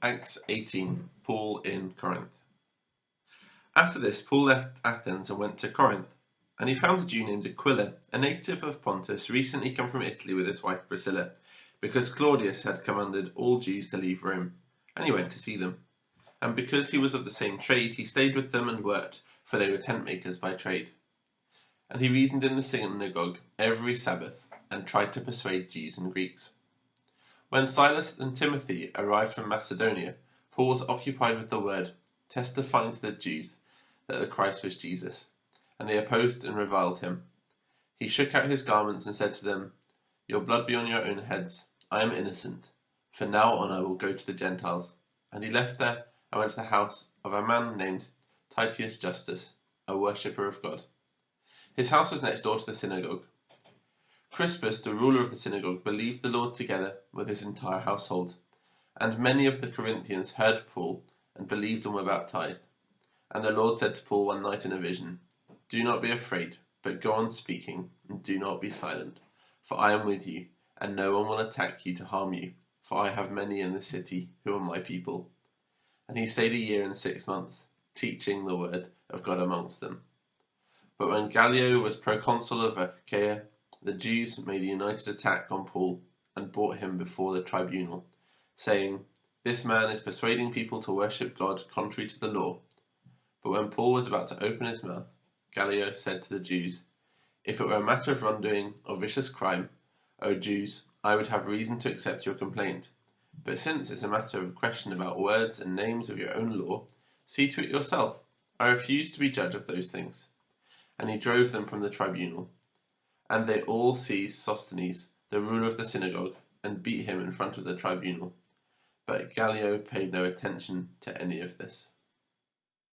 Acts 18. Paul in Corinth. After this, Paul left Athens and went to Corinth, and he found a Jew named Aquila, a native of Pontus, recently come from Italy with his wife Priscilla, because Claudius had commanded all Jews to leave Rome, and he went to see them. And because he was of the same trade, he stayed with them and worked, for they were tent makers by trade. And he reasoned in the synagogue every Sabbath, and tried to persuade Jews and Greeks. When Silas and Timothy arrived from Macedonia, Paul was occupied with the word, testifying to the Jews that the Christ was Jesus, and they opposed and reviled him. He shook out his garments and said to them, "Your blood be on your own heads. I am innocent. From now on I will go to the Gentiles." And he left there and went to the house of a man named Titius Justus, a worshipper of God. His house was next door to the synagogue. Crispus, the ruler of the synagogue, believed the Lord together with his entire household. And many of the Corinthians heard Paul and believed and were baptized. And the Lord said to Paul one night in a vision, "Do not be afraid, but go on speaking, and do not be silent. For I am with you, and no one will attack you to harm you, for I have many in the city who are my people." And he stayed 1 year and 6 months, teaching the word of God amongst them. But when Gallio was proconsul of Achaia, the Jews made a united attack on Paul and brought him before the tribunal, saying, "This man is persuading people to worship God contrary to the law." But when Paul was about to open his mouth, Gallio said to the Jews, "If it were a matter of wrongdoing or vicious crime, O Jews, I would have reason to accept your complaint. But since it's a matter of question about words and names of your own law, see to it yourself. I refuse to be judge of those things." And he drove them from the tribunal. And they all seized Sosthenes, the ruler of the synagogue, and beat him in front of the tribunal. But Gallio paid no attention to any of this.